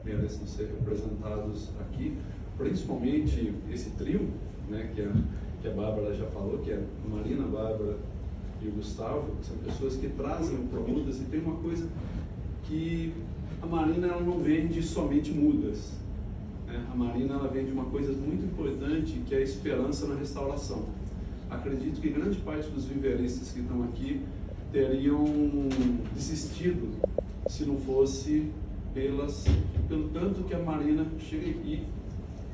merecem ser representados aqui, principalmente esse trio, né, que a Bárbara já falou, que é a Marina, a Bárbara e o Gustavo, que são pessoas que trazem o ProMudas, e tem uma coisa que a Marina ela não vende somente mudas, né? A Marina ela vende uma coisa muito importante, que é a esperança na restauração. Acredito que grande parte dos viveristas que estão aqui teriam desistido se não fosse pelo tanto que a Marina chega aqui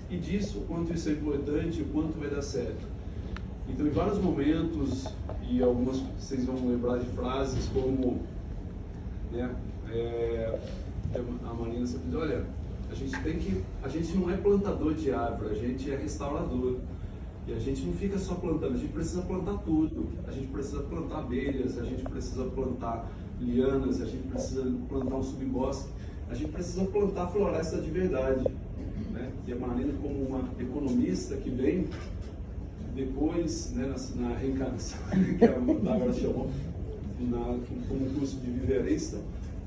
e diz o quanto isso é importante, o quanto vai dar certo. Então, em vários momentos, e algumas vocês vão lembrar de frases como, né, a Marina sempre diz, olha, a gente não é plantador de árvore, a gente é restaurador. E a gente não fica só plantando, a gente precisa plantar tudo. A gente precisa plantar abelhas, a gente precisa plantar lianas, a gente precisa plantar um subbosque, a gente precisa plantar floresta de verdade, né? E a Marina, como uma economista que vem depois, né, na reencarnação, que a Bárbara chamou, como curso de viverista,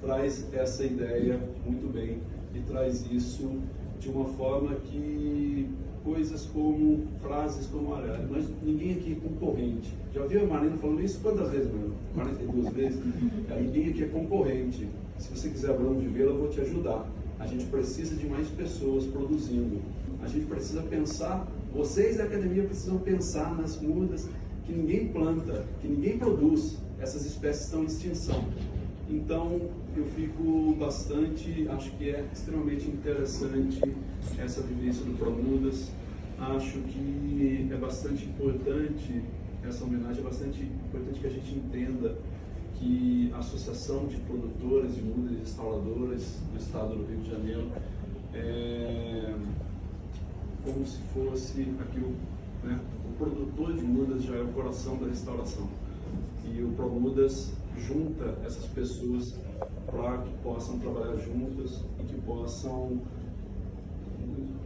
traz essa ideia muito bem e traz isso de uma forma que coisas como, frases como, olha, ninguém aqui é concorrente. Já ouviu a Marina falando isso quantas vezes, mano? 42 vezes? Ninguém aqui é concorrente. Se você quiser abrir um viveiro, eu vou te ajudar. A gente precisa de mais pessoas produzindo. A gente precisa pensar, vocês da academia precisam pensar nas mudas que ninguém planta, que ninguém produz. Essas espécies estão em extinção. Então, eu fico bastante, acho que é extremamente interessante essa vivência do ProMudas. Acho que é bastante importante, essa homenagem é bastante importante que a gente entenda que a Associação de Produtores de Mudas e Restauradoras do Estado do Rio de Janeiro é como se fosse aquilo, né? O produtor de mudas já é o coração da restauração. E o ProMudas junta essas pessoas para que possam trabalhar juntas e que possam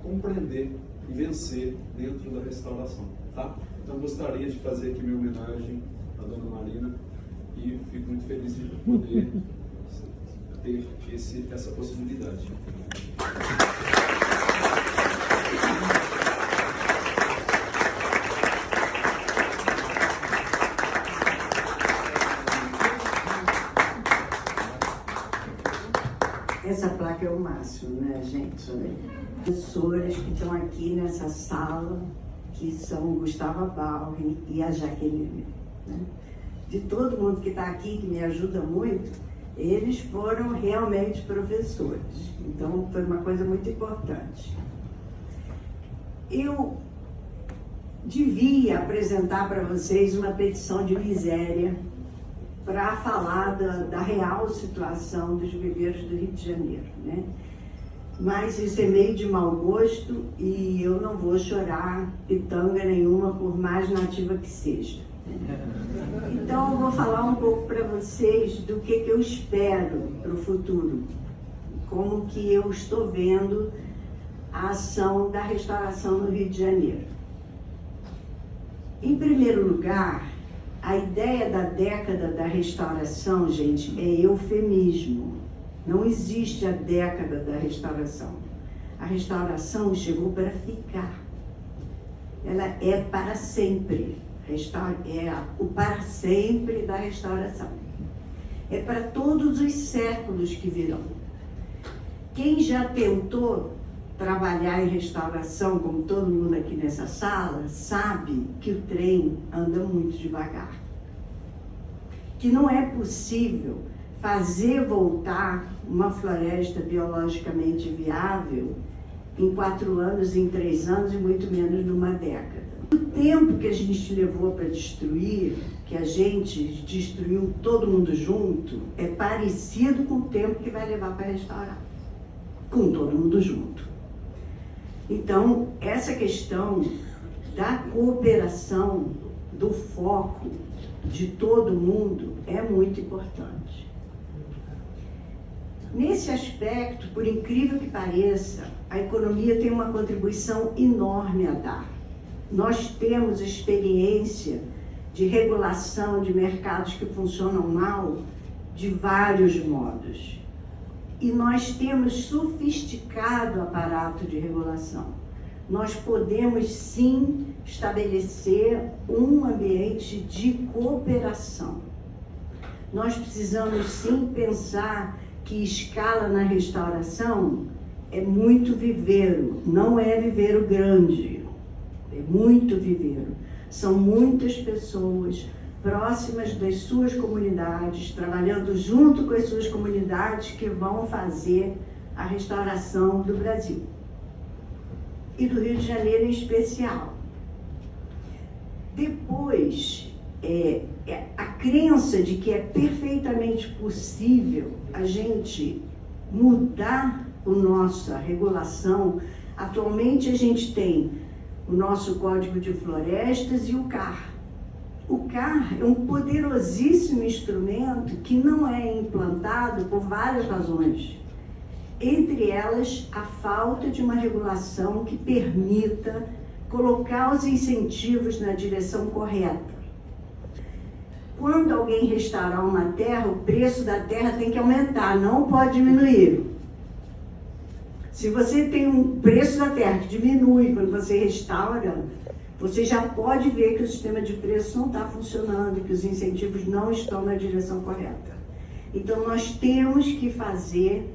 compreender e vencer dentro da restauração, tá? Então gostaria de fazer aqui minha homenagem à Dona Marina e fico muito feliz de poder ter essa possibilidade. Essa placa é o máximo, né, gente? Professores que estão aqui nessa sala, que são o Gustavo Balri e a Jaqueline, né? De todo mundo que está aqui, que me ajuda muito, eles foram realmente professores. Então, foi uma coisa muito importante. Eu devia apresentar para vocês uma petição de miséria para falar da real situação dos viveiros do Rio de Janeiro, né? Mas isso é meio de mau gosto e eu não vou chorar pitanga nenhuma, por mais nativa que seja. Então eu vou falar um pouco para vocês do que eu espero para o futuro, como que eu estou vendo a ação da restauração no Rio de Janeiro. Em primeiro lugar, a ideia da década da restauração, gente, é eufemismo. Não existe a década da restauração. A restauração chegou para ficar. Ela é para sempre. É o para sempre da restauração. É para todos os séculos que virão. Quem já tentou trabalhar em restauração, como todo mundo aqui nessa sala, sabe que o trem anda muito devagar. Que não é possível fazer voltar uma floresta biologicamente viável em 4 anos, em 3 anos e muito menos numa década. O tempo que a gente levou para destruir, que a gente destruiu todo mundo junto, é parecido com o tempo que vai levar para restaurar, com todo mundo junto. Então, essa questão da cooperação, do foco de todo mundo é muito importante. Nesse aspecto, por incrível que pareça, a economia tem uma contribuição enorme a dar. Nós temos experiência de regulação de mercados que funcionam mal de vários modos. E nós temos sofisticado o aparato de regulação. Nós podemos sim estabelecer um ambiente de cooperação. Nós precisamos sim pensar que escala na restauração é muito viveiro, não é viveiro grande, é muito viveiro. São muitas pessoas próximas das suas comunidades, trabalhando junto com as suas comunidades que vão fazer a restauração do Brasil. E do Rio de Janeiro em especial. Depois, a crença de que é perfeitamente possível a gente mudar a nossa regulação. Atualmente a gente tem o nosso Código de Florestas e o CAR. O CAR é um poderosíssimo instrumento que não é implantado por várias razões. Entre elas, a falta de uma regulação que permita colocar os incentivos na direção correta. Quando alguém restaurar uma terra, o preço da terra tem que aumentar, não pode diminuir. Se você tem um preço da terra que diminui quando você restaura, você já pode ver que o sistema de preço não está funcionando, que os incentivos não estão na direção correta. Então, nós temos que fazer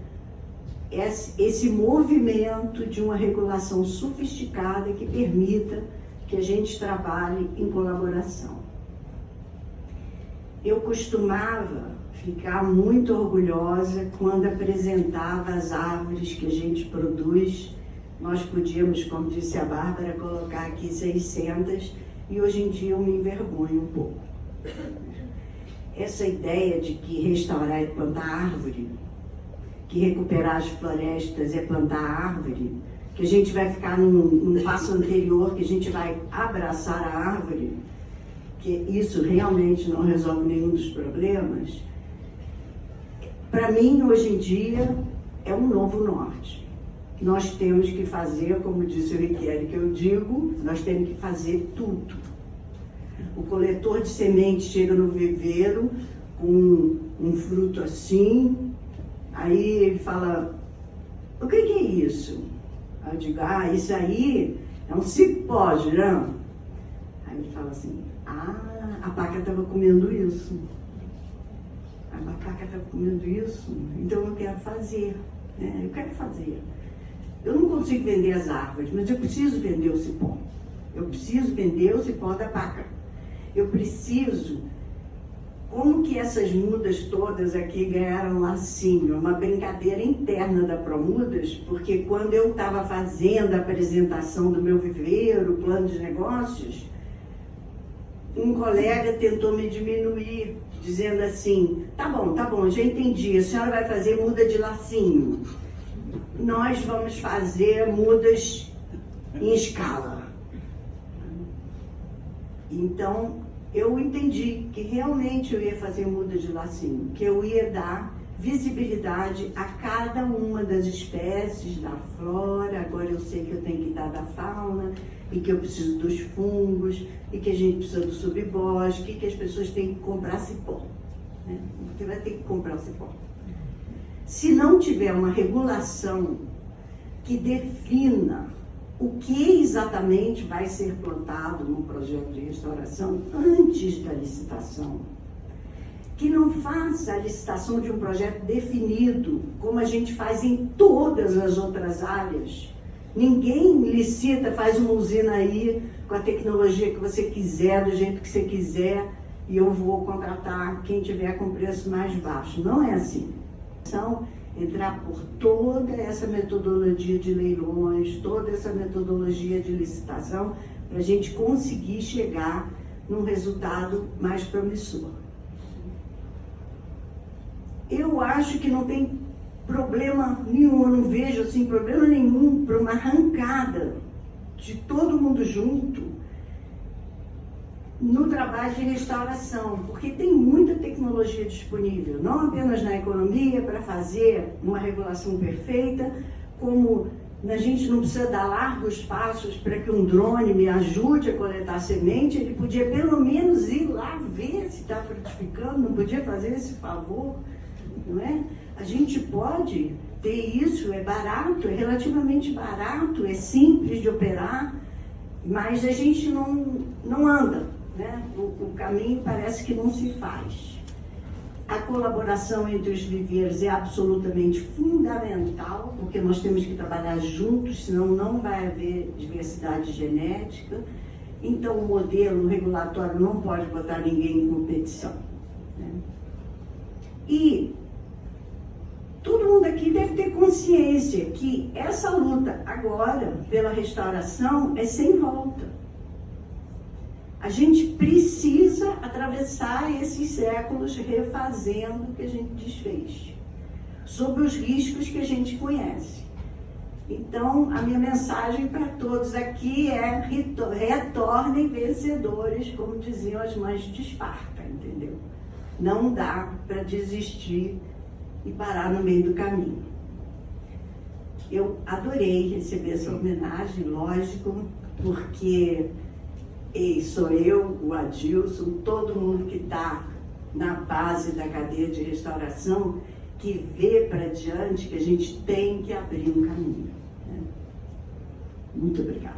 esse movimento de uma regulação sofisticada que permita que a gente trabalhe em colaboração. Eu costumava ficar muito orgulhosa quando apresentava as árvores que a gente produz. Nós podíamos, como disse a Bárbara, colocar aqui 600 e hoje em dia eu me envergonho um pouco. Essa ideia de que restaurar é plantar árvore, que recuperar as florestas é plantar árvore, que a gente vai ficar num passo anterior, que a gente vai abraçar a árvore, que isso realmente não resolve nenhum dos problemas. Para mim, hoje em dia, é um novo norte. Nós temos que fazer, como disse o Riquelme, que eu digo, nós temos que fazer tudo. O coletor de semente chega no viveiro com um fruto assim, aí ele fala, o que é isso? Aí eu digo, isso aí é um cipó, Girão. Aí ele fala assim, a paca estava comendo isso. A paca estava comendo isso, então eu quero fazer. Eu quero fazer. Eu não consigo vender as árvores, mas eu preciso vender o cipó. Eu preciso vender o cipó da paca. Eu preciso... Como que essas mudas todas aqui ganharam lacinho? Uma brincadeira interna da Promudas, porque quando eu estava fazendo a apresentação do meu viveiro, plano de negócios, um colega tentou me diminuir, dizendo assim, tá bom, já entendi, a senhora vai fazer muda de lacinho. Nós vamos fazer mudas em escala. Então, eu entendi que realmente eu ia fazer muda de lacinho, que eu ia dar visibilidade a cada uma das espécies da flora. Agora eu sei que eu tenho que dar da fauna, e que eu preciso dos fungos, e que a gente precisa do subbosque, e que as pessoas têm que comprar cipó. Você vai ter que comprar o cipó. Se não tiver uma regulação que defina o que exatamente vai ser plantado no projeto de restauração antes da licitação, que não faça a licitação de um projeto definido, como a gente faz em todas as outras áreas. Ninguém licita, faz uma usina aí com a tecnologia que você quiser, do jeito que você quiser, e eu vou contratar quem tiver com preço mais baixo. Não é assim. Então, entrar por toda essa metodologia de leilões, toda essa metodologia de licitação, para a gente conseguir chegar num resultado mais promissor. Eu acho que não tem problema nenhum, eu não vejo assim, problema nenhum para uma arrancada de todo mundo junto no trabalho de restauração, porque tem muita tecnologia disponível, não apenas na economia para fazer uma regulação perfeita, como a gente não precisa dar largos passos para que um drone me ajude a coletar semente, ele podia pelo menos ir lá ver se está frutificando, não podia fazer esse favor, não é? A gente pode ter isso, é barato, é relativamente barato, é simples de operar, mas a gente não anda, né? O caminho parece que não se faz. A colaboração entre os viveiros é absolutamente fundamental, porque nós temos que trabalhar juntos, senão não vai haver diversidade genética. Então, o modelo regulatório não pode botar ninguém em competição, né? E todo mundo aqui deve ter consciência que essa luta agora pela restauração é sem volta. A gente precisa atravessar esses séculos refazendo o que a gente desfez, sob os riscos que a gente conhece. Então, a minha mensagem para todos aqui é: retornem vencedores, como diziam as mães de Esparta, entendeu? Não dá para desistir e parar no meio do caminho. Eu adorei receber essa homenagem, lógico, porque sou eu, o Adilson, todo mundo que está na base da cadeia de restauração, que vê para diante que a gente tem que abrir um caminho, né? Muito obrigada.